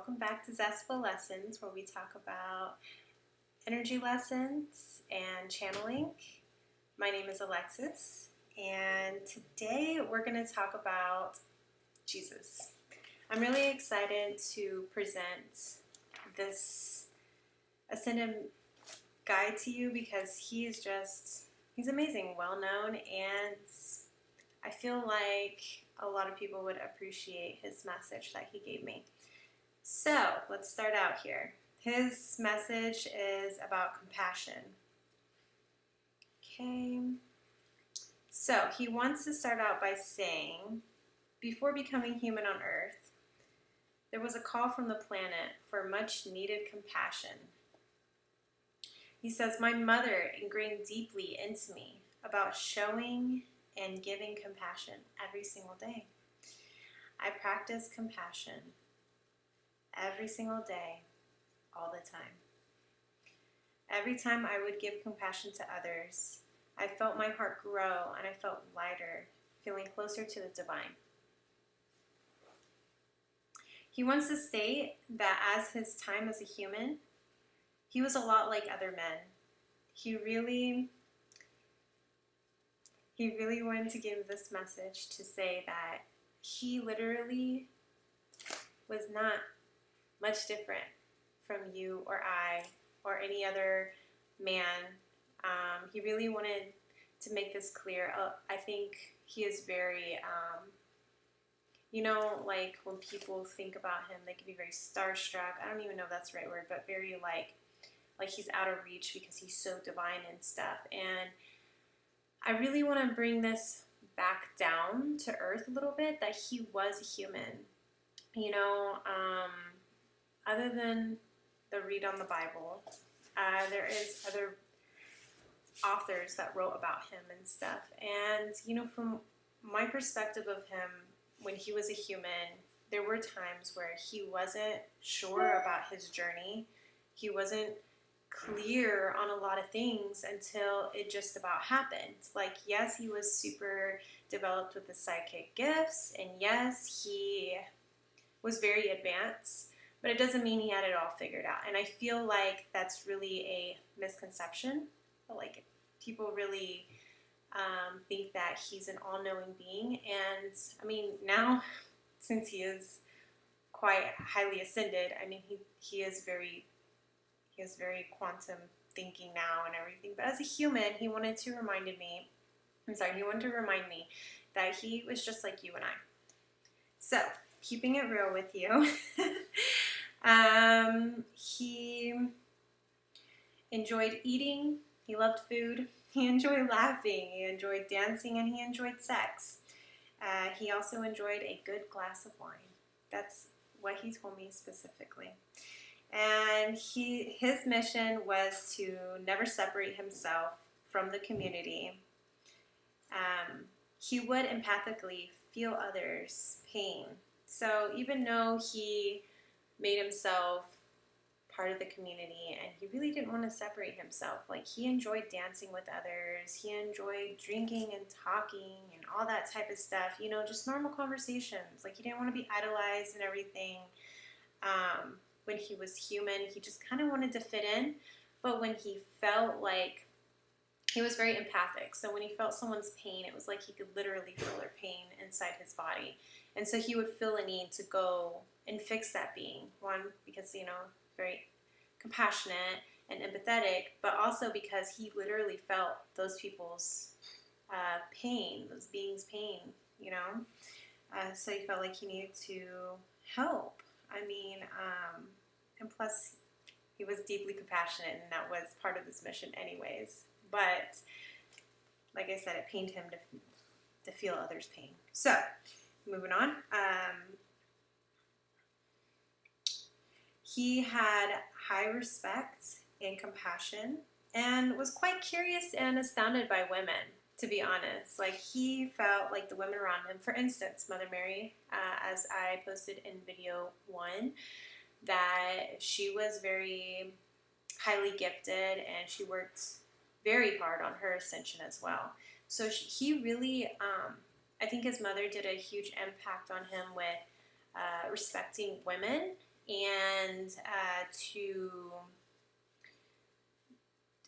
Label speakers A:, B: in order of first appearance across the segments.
A: welcome back to Zestful Lessons, where we talk about energy lessons and channeling. My name is Alexis, and today we're going to talk about Jesus. I'm really excited to present this Ascended guide to you because he's amazing, well-known, and I feel like a lot of people would appreciate his message that he gave me. So let's start out here. His message is about compassion. Okay. So he wants to start out by saying, before becoming human on Earth, there was a call from the planet for much needed compassion. He says, my mother ingrained deeply into me about showing and giving compassion every single day. I practice compassion every single day, all the time. Every time I would give compassion to others, I felt my heart grow and I felt lighter, feeling closer to the divine. He wants to state that as his time as a human, he was a lot like other men. He really wanted to give this message to say that he literally was not much different from you or I or any other man. He really wanted to make this clear. I think he is very, like when people think about him, they can be very starstruck. I don't even know if that's the right word, but very like he's out of reach because he's so divine and stuff. And I really want to bring this back down to earth a little bit, that he was a human. Other than the read on the Bible, there is other authors that wrote about him and stuff. And, from my perspective of him, when he was a human, there were times where he wasn't sure about his journey. He wasn't clear on a lot of things until it just about happened. Like, yes, he was super developed with the psychic gifts, and yes, he was very advanced, but it doesn't mean he had it all figured out. And I feel like that's really a misconception. Like, people really think that he's an all-knowing being. And I mean, now, since he is quite highly ascended, I mean, he is very quantum thinking now and everything. But as a human, he wanted to remind me that he was just like you and I. So, keeping it real with you, he enjoyed eating, he loved food, he enjoyed laughing, he enjoyed dancing, and he enjoyed sex. He also enjoyed a good glass of wine. That's what he told me specifically. And his mission was to never separate himself from the community. He would empathically feel others' pain. So even though he made himself part of the community and he really didn't want to separate himself, like he enjoyed dancing with others, he enjoyed drinking and talking and all that type of stuff, just normal conversations. Like he didn't want to be idolized and everything. When he was human, he just kind of wanted to fit in, but when he felt like, he was very empathic, so when he felt someone's pain, it was like he could literally feel their pain inside his body, and so he would feel a need to go and fix that being, one, because, very compassionate and empathetic, but also because he literally felt those people's pain, those beings' pain, so he felt like he needed to help. I mean, and plus, he was deeply compassionate, and that was part of his mission anyways. But, like I said, it pained him to feel others' pain. So, moving on. He had high respect and compassion, and was quite curious and astounded by women, to be honest. Like, he felt like the women around him, for instance, Mother Mary, as I posted in video 1, that she was very highly gifted and she worked very hard on her ascension as well. So he really, I think his mother did a huge impact on him with respecting women and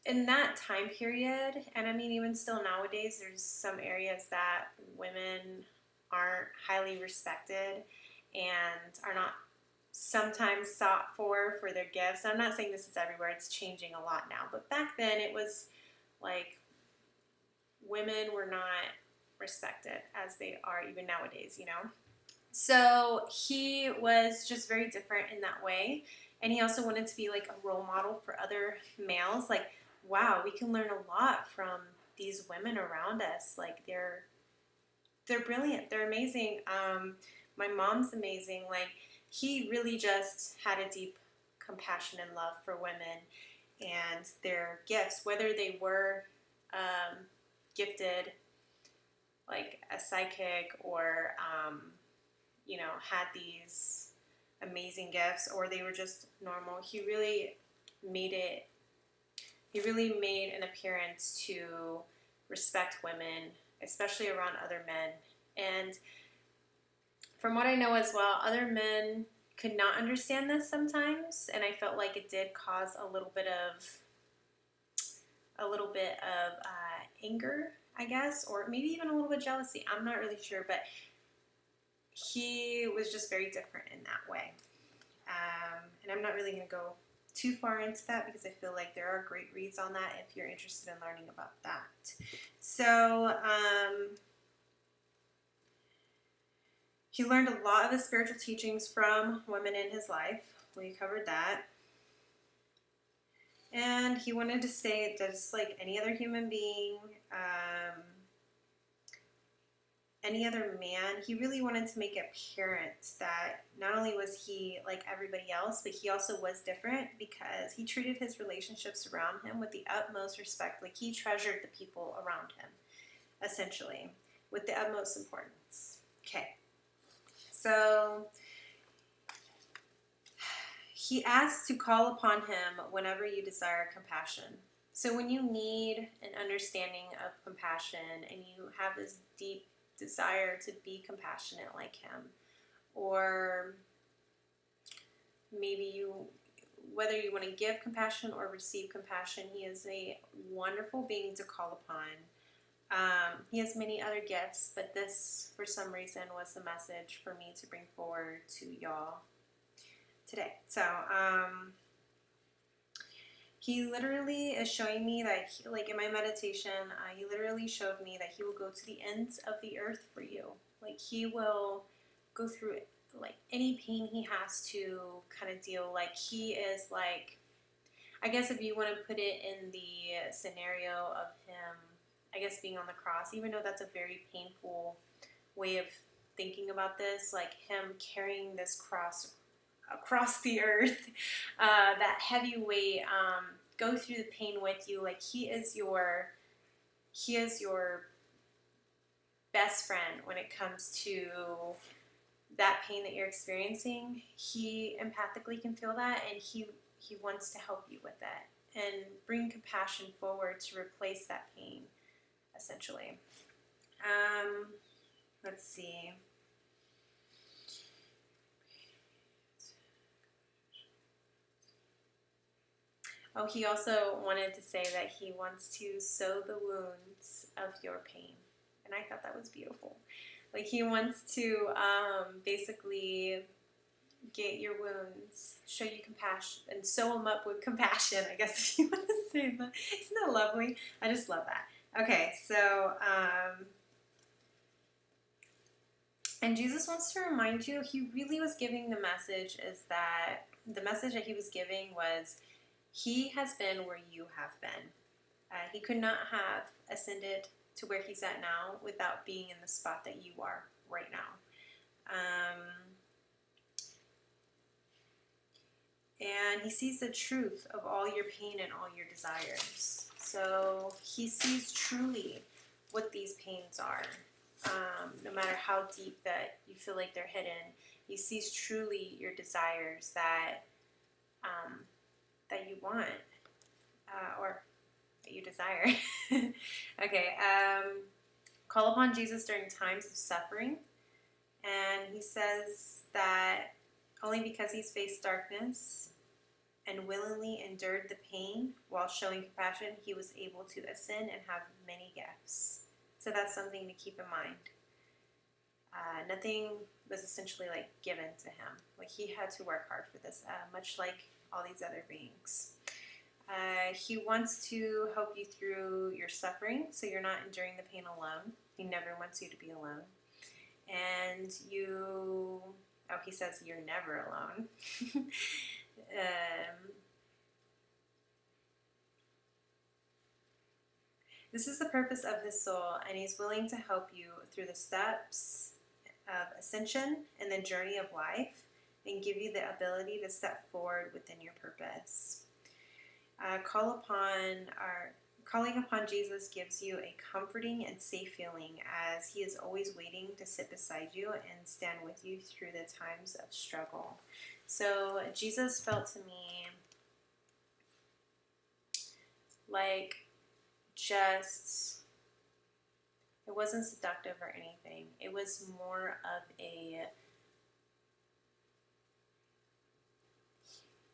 A: in that time period, and I mean even still nowadays, there's some areas that women aren't highly respected and are not sometimes sought for their gifts. I'm not saying this is everywhere, it's changing a lot now, but back then it was like women were not respected as they are even nowadays, you know? So he was just very different in that way. And he also wanted to be like a role model for other males. Like, wow, we can learn a lot from these women around us. Like, they're brilliant. They're amazing. My mom's amazing. Like, he really just had a deep compassion and love for women and their gifts, whether they were gifted like a psychic or you know, had these amazing gifts, or they were just normal. He really made an appearance to respect women, especially around other men. And from what I know as well, other men could not understand this sometimes, and I felt like it did cause a little bit of anger, I guess, or maybe even a little bit jealousy. I'm not really sure, but he was just very different in that way. And I'm not really going to go too far into that because I feel like there are great reads on that if you're interested in learning about that. So he learned a lot of the spiritual teachings from women in his life. We covered that. And he wanted to stay just like any other human being, any other man. He really wanted to make it apparent that not only was he like everybody else, but he also was different because he treated his relationships around him with the utmost respect. Like, he treasured the people around him, essentially, with the utmost importance. Okay. So he asks to call upon him whenever you desire compassion. So when you need an understanding of compassion and you have this deep desire to be compassionate like him, or maybe whether you want to give compassion or receive compassion, he is a wonderful being to call upon. He has many other gifts, but this, for some reason, was the message for me to bring forward to y'all today. So, he literally is showing me that, like in my meditation, he literally showed me that he will go to the ends of the earth for you. Like, he will go through like any pain he has to kind of deal. Like, he is like, I guess if you want to put it in the scenario of him, I guess being on the cross, even though that's a very painful way of thinking about this, like him carrying this cross across the earth, that heavy weight, go through the pain with you. Like, he is your best friend when it comes to that pain that you're experiencing. He empathically can feel that, and he wants to help you with that and bring compassion forward to replace that pain, essentially. Let's see. Oh, he also wanted to say that he wants to sew the wounds of your pain. And I thought that was beautiful. Like, he wants to basically get your wounds, show you compassion, and sew them up with compassion, I guess, if you want to say that. Isn't that lovely? I just love that. Okay, so, and Jesus wants to remind you, he really was giving the message that he was giving was, he has been where you have been. He could not have ascended to where he's at now without being in the spot that you are right now. And he sees the truth of all your pain and all your desires. So he sees truly what these pains are. No matter how deep that you feel like they're hidden, he sees truly your desires that you want, or that you desire. Okay, call upon Jesus during times of suffering. And he says that Only because he's faced darkness and willingly endured the pain while showing compassion, he was able to ascend and have many gifts. So that's something to keep in mind. Nothing was essentially like given to him. Like he had to work hard for this, much like all these other beings. He wants to help you through your suffering, so you're not enduring the pain alone. He never wants you to be alone. And he says you're never alone. This is the purpose of his soul, and he's willing to help you through the steps of ascension and the journey of life, and give you the ability to step forward within your purpose. Calling upon Jesus gives you a comforting and safe feeling, as he is always waiting to sit beside you and stand with you through the times of struggle. So Jesus felt to me like it wasn't seductive or anything. It was more of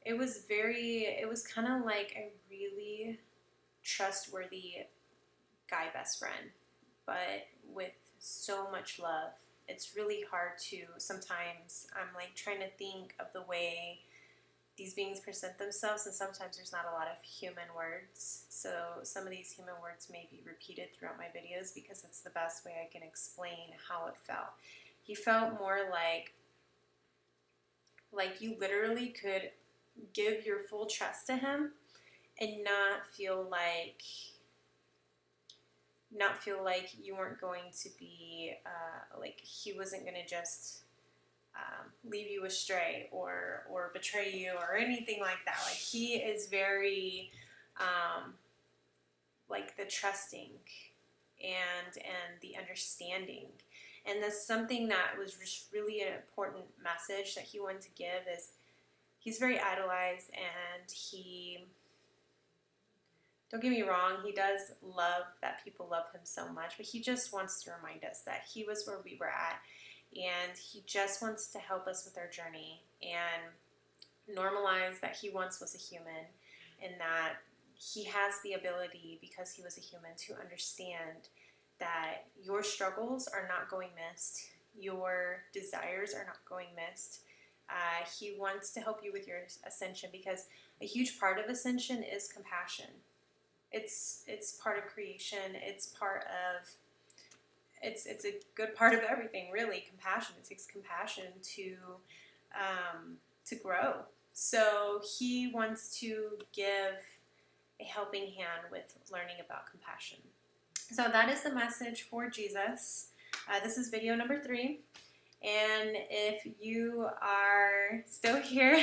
A: it was kind of like a really trustworthy guy best friend, but with so much love. It's really hard to, sometimes I'm like trying to think of the way these beings present themselves, and sometimes there's not a lot of human words. So some of these human words may be repeated throughout my videos because it's the best way I can explain how it felt. He felt more like you literally could give your full trust to him and not feel like you weren't going to be like he wasn't going to just leave you astray or betray you or anything like that. Like he is very like the trusting and the understanding. And that's something that was just really an important message that he wanted to give is he's very idolized, and don't get me wrong, he does love that people love him so much, but he just wants to remind us that he was where we were at, and he just wants to help us with our journey and normalize that he once was a human, and that he has the ability, because he was a human, to understand that your struggles are not going missed, your desires are not going missed. He wants to help you with your ascension, because a huge part of ascension is compassion. It's part of creation. It's a good part of everything, really. Compassion. It takes compassion to grow. So he wants to give a helping hand with learning about compassion. So that is the message for Jesus. This is video number 3. And if you are still here,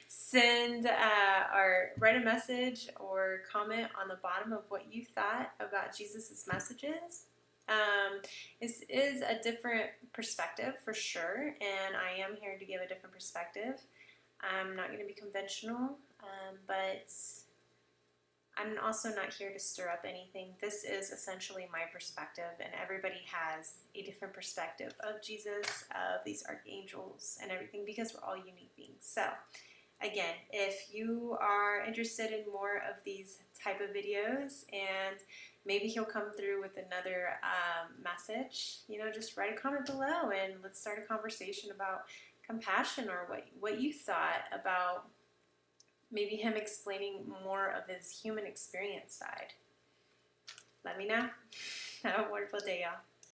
A: send or write a message or comment on the bottom of what you thought about Jesus' messages. This is a different perspective for sure, and I am here to give a different perspective. I'm not going to be conventional, but I'm also not here to stir up anything. This is essentially my perspective, and everybody has a different perspective of Jesus, of these archangels, and everything, because we're all unique beings. So, again, if you are interested in more of these type of videos, and maybe he'll come through with another message, just write a comment below, and let's start a conversation about compassion, or what you thought about maybe him explaining more of his human experience side. Let me know. Have a wonderful day, y'all.